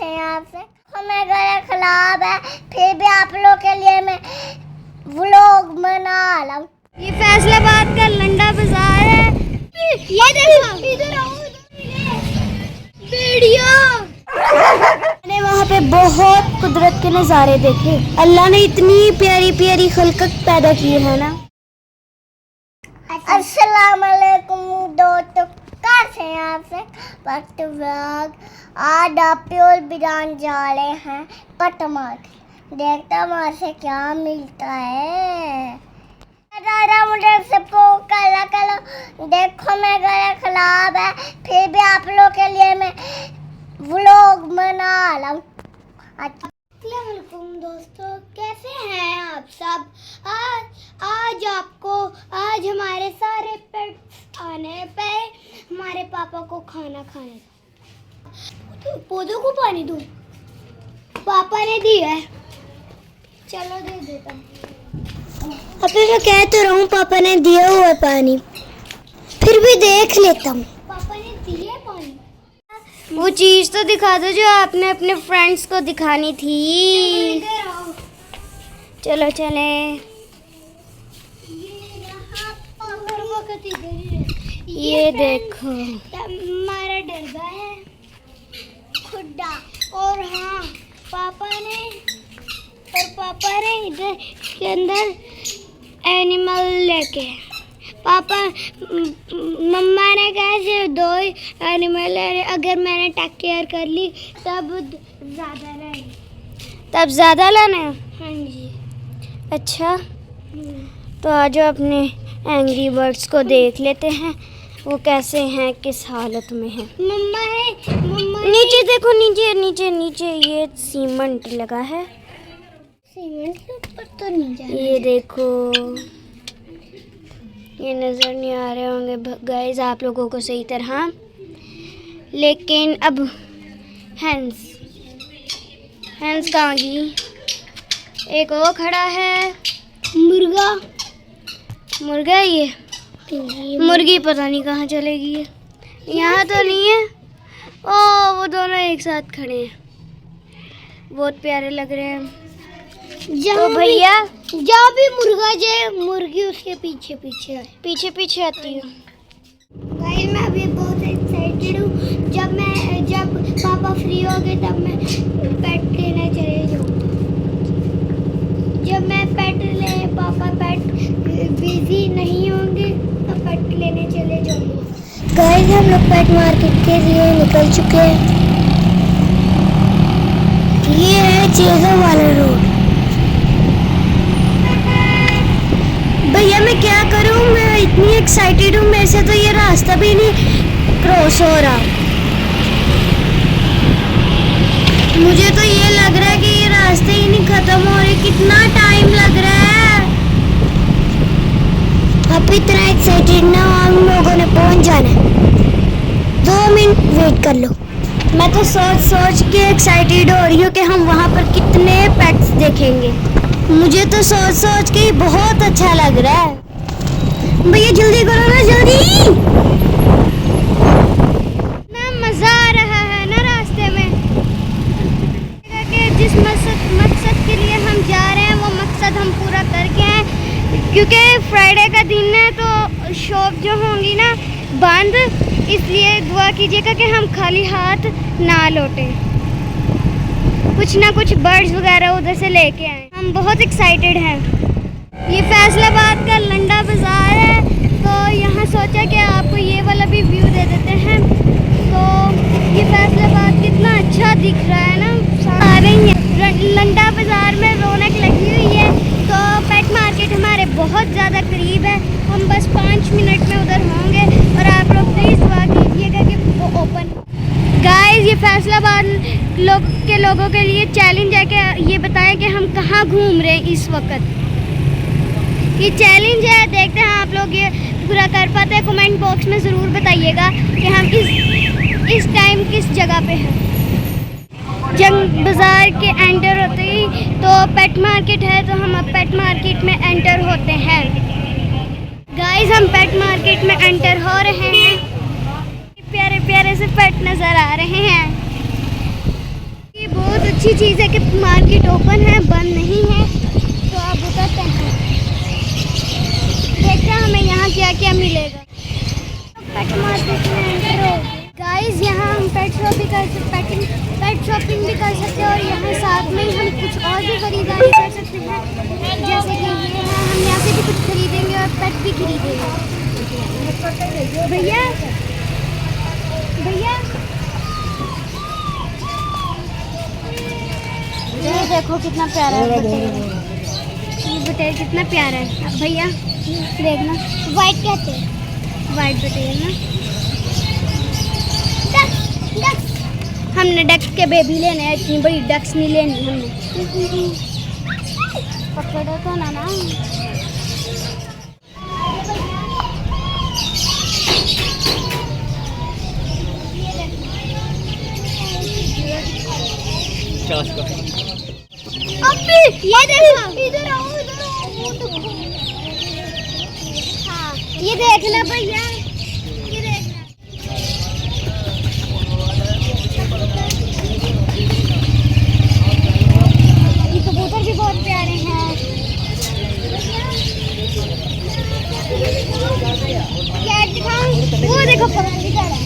हैं आपसे। हमें गला खराब है, फिर भी आप लोग के लिए मैं व्लॉग बना रहा हूँ। ये फैसलाबाद का लंडा बाजार है। ये देखो, इधर आओ, वीडियो। मैंने वहाँ पे बहुत कुदरत के नज़ारे देखे। अल्लाह ने इतनी प्यारी प्यारी खलकत पैदा की है ना। अस्सलाम वालेकुम दोस्तों, कैसे हैं आपसे। वक्त व्लॉग आज आप प्योर बिरान जा रहे हैं कटमार। देखता हूँ वहाँ से क्या मिलता है। दादा मुझे सबको काला काला देखो, मैं गला खराब है, फिर भी आप लोग के लिए मैं व्लॉग बना रहा हूँ। अस्सलाम वालेकुम दोस्तों, कैसे हैं आप सब। आज हमारे सारे पेट्स आने पे हमारे पापा को खाना खाने पौधों को पानी दूँ। पापा ने दिया है, चलो दे देता हूँ। अभी मैं कह तो रहा हूँ पापा ने दिया हुआ पानी, फिर भी देख लेता हूँ। पापा ने दिया पानी। वो चीज तो दिखा दो जो आपने अपने फ्रेंड्स को दिखानी थी। चलो चले। ये देखो हमारा डरगा है खुड्डा। और हाँ, पापा ने इधर के अंदर एनिमल लेके मम्मा ने कहा सिर्फ 2 ही एनिमल है, अगर मैंने टेक केयर कर ली तब ज़्यादा लाना है। हाँ जी। अच्छा, तो आज अपने एंग्री बर्ड्स को देख लेते हैं वो कैसे हैं, किस हालत में हैं। मम्मा नीचे देखो, नीचे नीचे नीचे ये सीमेंट लगा है। सीमेंट के ऊपर तो नहीं जा। ये देखो, ये नज़र नहीं आ रहे होंगे गाइस आप लोगों को सही तरह, लेकिन अब हैंस कहाँ गई। एक वो खड़ा है मुर्गा ये मुर्गी पता नहीं कहाँ चलेगी। यहाँ तो नहीं है। ओ वो दोनों एक साथ खड़े हैं, बहुत प्यारे लग रहे हैं। तो भैया जहाँ भी मुर्गा जाए मुर्गी उसके पीछे पीछे आती है। गाइस मैं अभी बहुत एक्साइटेड हूँ। जब पापा फ्री हो गए तब मैं पेट लेने चले जाऊँगा। जब मैं पापा बिजी नहीं होंगे तो पेट लेने चले जाऊँगा। गाइस हम लोग पेट मार्केट के लिए निकल चुके हैं। ये है चेज़र वाला रोड। भैया मैं क्या करूं, मैं इतनी एक्साइटेड हूँ, मेरे से तो ये रास्ता भी नहीं क्रॉस हो रहा। मुझे तो ये लग रहा है कि ये रास्ते ही नहीं खत्म हो रहे, कितना टाइम लग रहा है। अब इतना एक्साइटेड ना, हम लोगों ने पहुंच जाना है। 2 मिनट वेट कर लो। मैं तो सोच के एक्साइटेड हो रही हूँ कि हम वहाँ पर कितने पेट्स देखेंगे। मुझे तो सोच के ही बहुत अच्छा लग रहा है। भैया जल्दी करो ना, जल्दी। ना मज़ा आ रहा है ना रास्ते में, कि जिस मकसद के लिए हम जा रहे हैं वो मकसद हम पूरा करके हैं। क्योंकि फ्राइडे का दिन है तो शॉप जो होंगी ना बंद, इसलिए दुआ कीजिएगा कि हम खाली हाथ ना लौटें, कुछ ना कुछ बर्ड्स वगैरह उधर से लेके आए। हम बहुत एक्साइटेड हैं। ये फैसलाबाद का लंडा बाज़ार है, तो यहाँ सोचा कि आपको ये वाला भी व्यू दे देते हैं। तो ये फैसलाबाद कितना अच्छा दिख रहा है ना, आ रही है लंडा बाज़ार में रौनक लगी हुई है। तो पेट मार्केट हमारे बहुत ज़्यादा करीब है, हम बस 5 मिनट में उधर होंगे। और आप लोग प्लीज़ दुआ कीजिएगा कि वो ओपन। गाइस ये फैसलाबाद के लोगों के लिए चैलेंज है कि ये बताएं कि हम कहाँ घूम रहे हैं इस वक्त। ये चैलेंज है, देखते हैं आप लोग ये पूरा कर पाते हैं। कमेंट बॉक्स में ज़रूर बताइएगा कि हम इस टाइम किस जगह पे हैं। जंग बाज़ार के एंटर होते ही तो पेट मार्केट है, तो हम अब पेट मार्केट में एंटर होते हैं। गाइस हम पेट मार्केट में एंटर हो रहे हैं। प्यारे प्यारे से पेट नज़र आ रहे हैं। अच्छी चीज़ है कि मार्केट ओपन है, बंद नहीं है। तो अब उतरते हैं, देखते हैं हमें यहाँ क्या क्या मिलेगा। पेट मार्केट में एंटर हो गाइस, यहाँ हम पेट शॉपिंग भी कर सकते हैं और यहाँ साथ में ही हम कुछ और भी खरीदारी कर सकते हैं। जैसे कि ये है, हम यहाँ से भी कुछ खरीदेंगे और पेट भी खरीदेंगे। भैया भैया ये देखो कितना प्यारा है बटेर, ये बटेर कितना प्यारा है। अब भैया देखना, वाइट कहते हैं, वाइट बटेर ना। डक्स हमने डक्स के बेबी लेने हैं, इतनी बड़ी डक्स नहीं लेनी हमने। पकड़ो तो ना ना। अभी ये देखो, इधर आओ, इधर आओ। हाँ ये देखना भैया, ये देखना। ये कबूतर भी बहुत प्यारे हैं। कैट दिखाऊं? वो देखो पराली का है।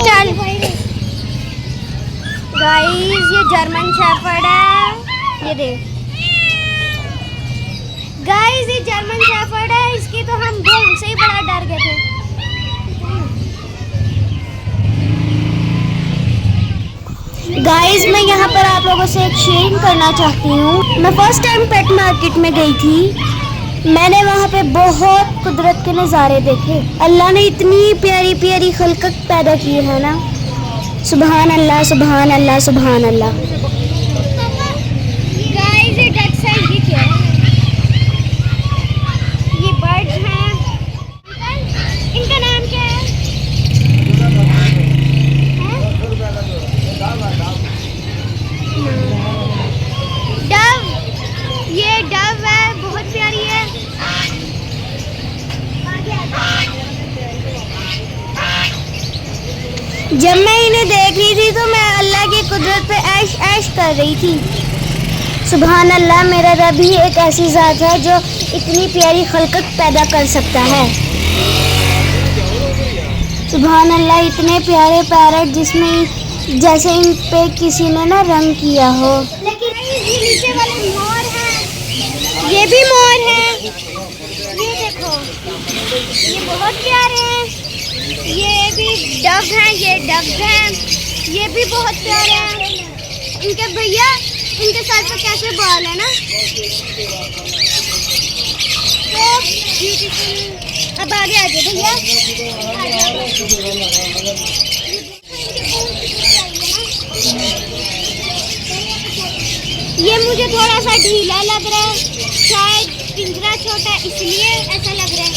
चल गाइस, ये जर्मन शेफर्ड है, ये देख गाइस, ये जर्मन शेफर्ड है। इसकी तो हम से ही बड़ा डर गए थे। गाइस, मैं यहाँ पर आप लोगों से एक शेयरिंग करना चाहती हूँ। मैं फर्स्ट टाइम पेट मार्केट में गई थी। मैंने वहाँ पे बहुत कुदरत के नज़ारे देखे। अल्लाह ने इतनी प्यारी प्यारी खलकत पैदा की है ना, सुभान अल्लाह, सुभान अल्लाह, सुभान अल्लाह। गाइस, ये डक्स है, ये क्या है? ये बर्ड्स हैं। इनका नाम क्या है? डव। ये डव है, बहुत प्यारी है। जब मैं इन्हें देख रही थी तो मैं अल्लाह की कुदरत पे ऐश ऐश कर रही थी। सुभान अल्लाह, मेरा रब ही एक ऐसी ज़ात है जो इतनी प्यारी खलकत पैदा कर सकता है। सुभान अल्लाह, इतने प्यारे पैरट जिसमें जैसे इन पे किसी ने ना रंग किया हो। लेकिन ये नीचे वाले मोर हैं, ये भी मोर हैं। ये देखो, ये बहुत प्यारे हैं। ये भी डव हैं, ये डव हैं, ये भी बहुत प्यारे हैं। इनके भैया, इनके सर पे कैसे बाल है ना, तो ब्यूटीफुल। अब आगे आ जाओ भैया। ये मुझे थोड़ा सा ढीला लग रहा है, शायद पिंजरा छोटा है इसलिए ऐसा लग रहा है।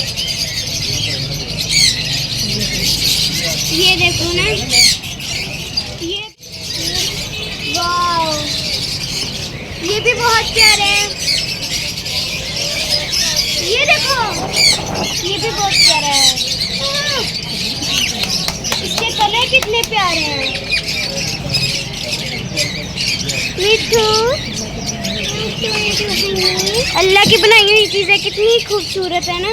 ये देखो ना, ये वाव, ये भी बहुत प्यारे हैं। ये देखो, ये भी बहुत प्यारा है। इसके कलर कितने प्यारे हैं। मिठू, अल्लाह की बनाई हुई चीज़ें कितनी खूबसूरत है ना।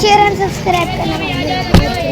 शेयर एंड सब्सक्राइब करना मत भूलिएगा।